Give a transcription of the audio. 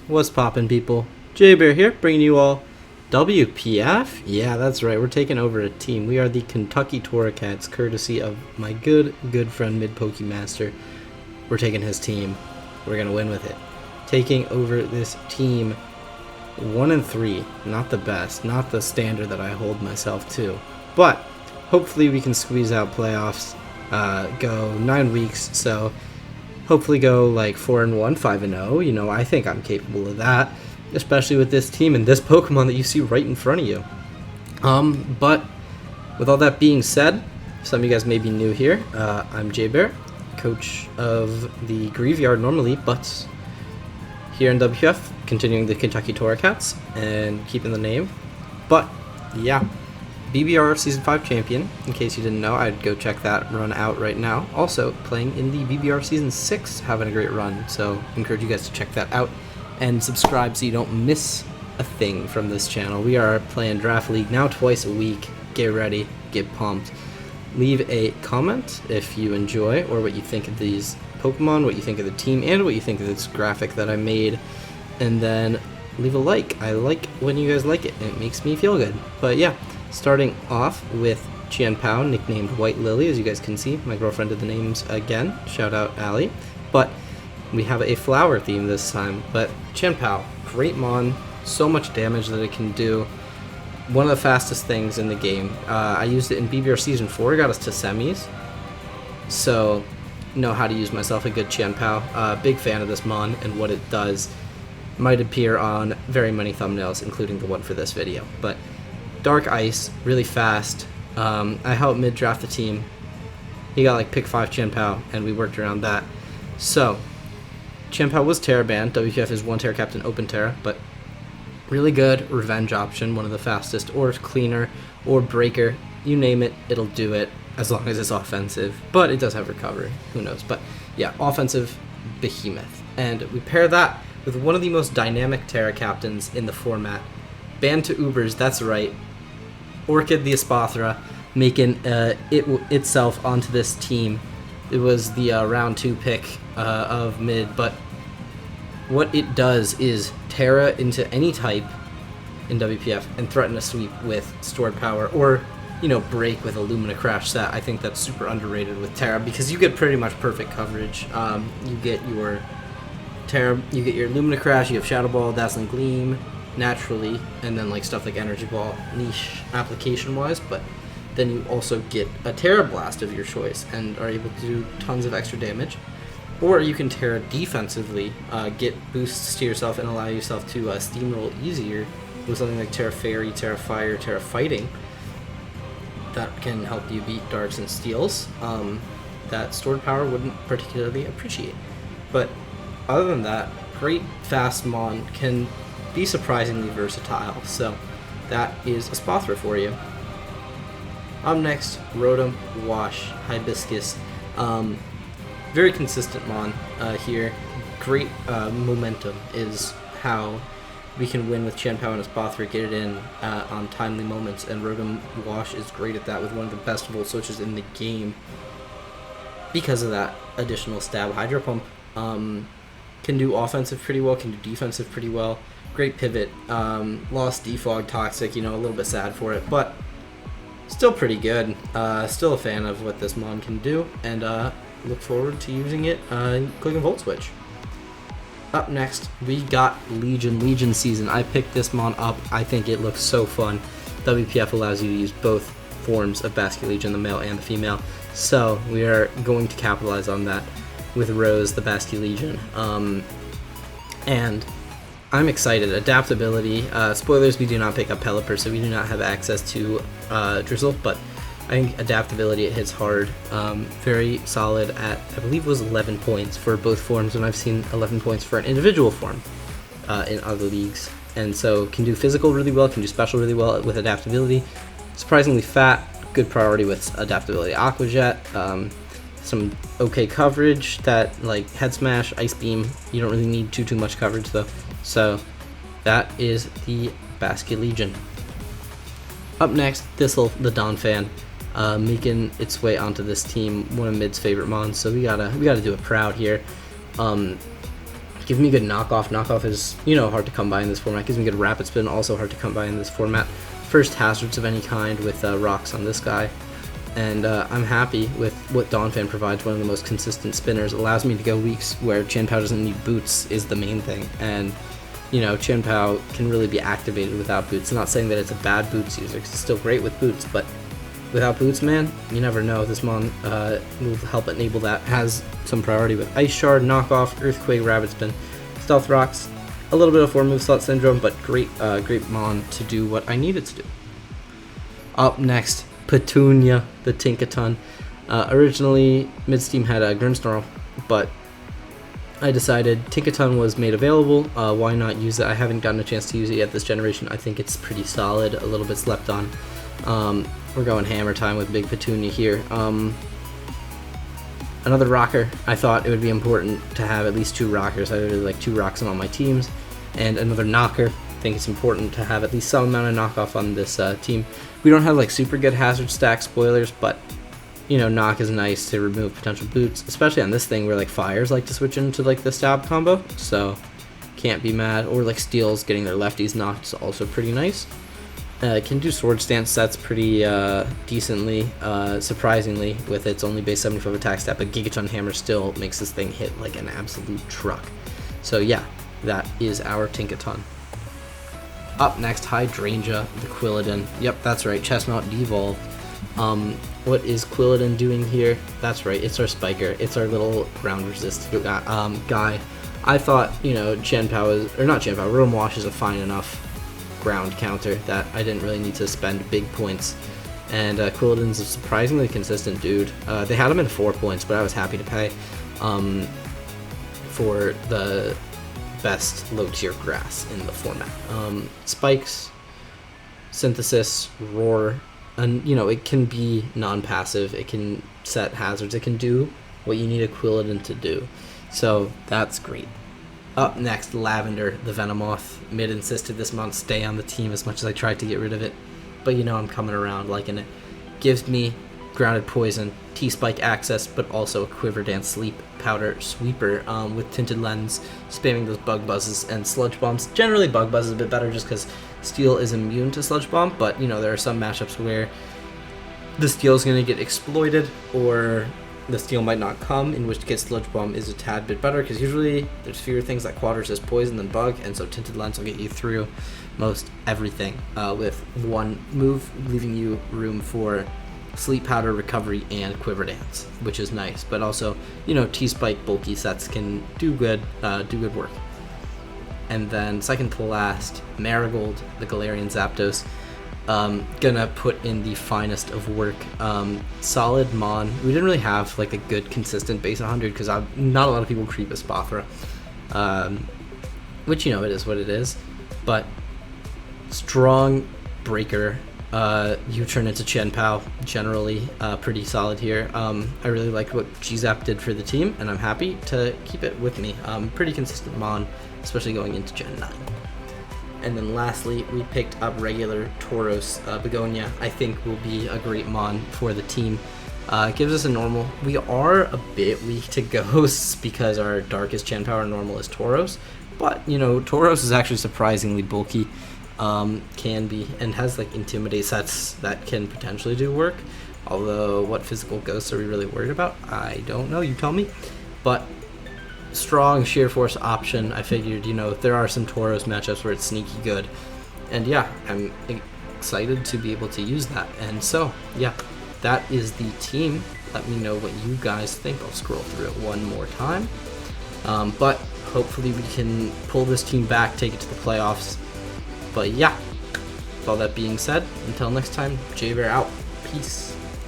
What's poppin', people? J-Bear here, bringing you all WPF? Yeah, that's right, we're taking over a team. We are the Kentucky Toracats, courtesy of my good friend Mid-Pokemaster. We're taking his team. We're gonna win with it. Taking over this team 1-3. Not the best, not the standard that I hold myself to. But hopefully we can squeeze out playoffs, go 9 weeks, so hopefully go like 4-1, 5-0. You know, I think I'm capable of that, especially with this team and this Pokemon that you see right in front of you. But with all that being said, some of you guys may be new here. I'm J-Bear, coach of the Graveyard normally, but here in WPF, continuing the Kentucky Toracats and keeping the name. But yeah, BBR Season 5 champion, in case you didn't know. I'd go check that run out right now. Also, playing in the BBR Season 6, having a great run, so encourage you guys to check that out and subscribe so you don't miss a thing from this channel. We are playing Draft League now twice a week. Get ready, get pumped. Leave a comment if you enjoy or what you think of these Pokemon, what you think of the team, and what you think of this graphic that I made. And then leave a like. I like when you guys like it. It makes me feel good. But yeah. Starting off with Chien-Pao, nicknamed White Lily, as you guys can see. My girlfriend did the names again. Shout out Allie. But we have a flower theme this time. But Chien-Pao, great mon, so much damage that it can do. One of the fastest things in the game. I used it in BBR Season 4, got us to semis. So, know how to use myself a good Chien-Pao. Big fan of this mon and what it does. Might appear on very many thumbnails, including the one for this video. But Dark Ice, really fast. I helped mid-draft the team. He got like pick 5 Chien-Pao, and we worked around that. So, Chien-Pao was Terra banned. WPF is 1 Terra Captain Open Terra, but really good revenge option, one of the fastest, or cleaner, or breaker. You name it, it'll do it, as long as it's offensive. But it does have recovery, who knows. But yeah, offensive behemoth. And we pair that with one of the most dynamic Terra Captains in the format. Banned to Ubers, that's right. Orchid the Espathra, making itself onto this team. It was the round 2 pick of mid, but what it does is Terra into any type in WPF and threaten a sweep with stored power, or, you know, break with a Lumina Crash set. I think that's super underrated with Terra because you get pretty much perfect coverage. You get your Terra, you get your Lumina Crash, you have Shadow Ball, Dazzling Gleam, naturally, and then like stuff like Energy Ball, niche application wise, but then you also get a Terra Blast of your choice and are able to do tons of extra damage. Or you can Terra defensively, get boosts to yourself and allow yourself to steamroll easier with something like Terra Fairy, Terra Fire, Terra Fighting that can help you beat Darks and Steels that stored power wouldn't particularly appreciate. But other than that, great fast mon, can be surprisingly versatile, so that is a Spathra for you. Up next, Rotom, Wash, Hibiscus. Very consistent mon here. Great momentum is how we can win with Chien-Pao and Espathra, get it in on timely moments, and Rotom Wash is great at that with one of the best Volt Switches in the game because of that additional stab. Hydro Pump can do offensive pretty well, can do defensive pretty well. Great pivot. Lost Defog Toxic, you know, a little bit sad for it, but still pretty good. Still a fan of what this mon can do, and look forward to using it clicking Volt Switch. Up next, we got Legion Season. I picked this mon up. I think it looks so fun. WPF allows you to use both forms of Basculegion, the male and the female, so we are going to capitalize on that with Rose, the Basculegion. And I'm excited. Adaptability. Spoilers, we do not pick up Pelipper, so we do not have access to Drizzle, but I think adaptability, it hits hard. Very solid at, I believe it was 11 points for both forms, and I've seen 11 points for an individual form in other leagues. And so can do physical really well, can do special really well with adaptability. Surprisingly fat, good priority with adaptability. Aqua Jet, some okay coverage, that like Head Smash, Ice Beam, you don't really need too much coverage though. So that is the Basculegion. Up next, Thistle, the Donphan, making its way onto this team, one of Mid's favorite mons. So we gotta do it proud here. Give me good knockoff. Knockoff is, you know, hard to come by in this format. Gives me good rapid spin, also hard to come by in this format. First hazards of any kind with rocks on this guy. And I'm happy with what Donphan provides, one of the most consistent spinners. Allows me to go weeks where Chien-Pao doesn't need boots is the main thing. And, you know, Chien-Pao can really be activated without boots. I'm not saying that it's a bad boots user, because it's still great with boots, but without boots, man, you never know. This mon will help enable that. Has some priority with Ice Shard, Knockoff, Earthquake, Rapid Spin, Stealth Rocks, a little bit of 4 move slot syndrome, but great mon to do what I needed to do. Up next, Petunia, the Tinkerton. Originally, mid-steam had a Grimmsnarl, but I decided Tinkerton was made available. Why not use it? I haven't gotten a chance to use it yet this generation. I think it's pretty solid, a little bit slept on. We're going hammer time with Big Petunia here. Another rocker. I thought it would be important to have at least 2 rockers. I really like 2 rocks on my teams. And another knocker. I think it's important to have at least some amount of knockoff on this team. We don't have like super good hazard stack spoilers, but you know, knock is nice to remove potential boots, especially on this thing where like fires like to switch into like the stab combo, so can't be mad. Or like steals getting their lefties knocked is also pretty nice. Can do sword stance sets pretty decently, surprisingly, with its only base 75 attack stat, but Gigaton Hammer still makes this thing hit like an absolute truck. So yeah, that is our Tinkerton. Up next, Hydrangea, the Quilladin. Yep, that's right, Chestnut devolved. What is Quilladin doing here? That's right, it's our spiker. It's our little ground resist guy. I thought, you know, Chien-Pao is, or not Chien-Pao, Ravenwash is a fine enough ground counter that I didn't really need to spend big points. And Quilladin's a surprisingly consistent dude. They had him at 4 points, but I was happy to pay for the best low tier grass in the format. Spikes, synthesis, roar, and you know, it can be non-passive, it can set hazards, it can do what you need a Quilladin to do, so that's great. Up next, Lavender, the Venomoth. Mid insisted this month stay on the team as much as I tried to get rid of it, but you know, I'm coming around liking it. Gives me grounded poison, T-Spike access, but also a Quiver Dance Sleep Powder Sweeper with Tinted Lens, spamming those Bug Buzzes and Sludge Bombs. Generally, Bug Buzz is a bit better just because Steel is immune to Sludge Bomb, but you know, there are some matchups where the Steel is going to get exploited, or the Steel might not come, in which case Sludge Bomb is a tad bit better, because usually there's fewer things that Quad resist poison than Bug, and so Tinted Lens will get you through most everything with 1 move, leaving you room for Sleep Powder, Recovery, and Quiver Dance, which is nice. But also, you know, T-Spike bulky sets can do good work. And then second to last, Marigold, the Galarian Zapdos. Gonna put in the finest of work. Solid Mon. We didn't really have like a good consistent base 100 because not a lot of people creep a Spothra, which, you know, it is what it is. But strong breaker. You turn into Chien-Pao, generally pretty solid here. I really liked what G-Zap did for the team, and I'm happy to keep it with me. Pretty consistent Mon, especially going into Gen 9. And then lastly, we picked up regular Tauros. Begonia, I think, will be a great Mon for the team. Gives us a normal. We are a bit weak to ghosts because our darkest Chien-Pao, our normal is Tauros. But, you know, Tauros is actually surprisingly bulky. Can be, and has like Intimidate sets that can potentially do work. Although, what physical ghosts are we really worried about? I don't know, you tell me. But strong sheer force option. I figured, you know, there are some Tauros matchups where it's sneaky good, and yeah, I'm excited to be able to use that. And so yeah, that is the team. Let me know what you guys think. I'll scroll through it one more time, but hopefully we can pull this team back, take it to the playoffs. But yeah, with all that being said, until next time, J-Bear out. Peace.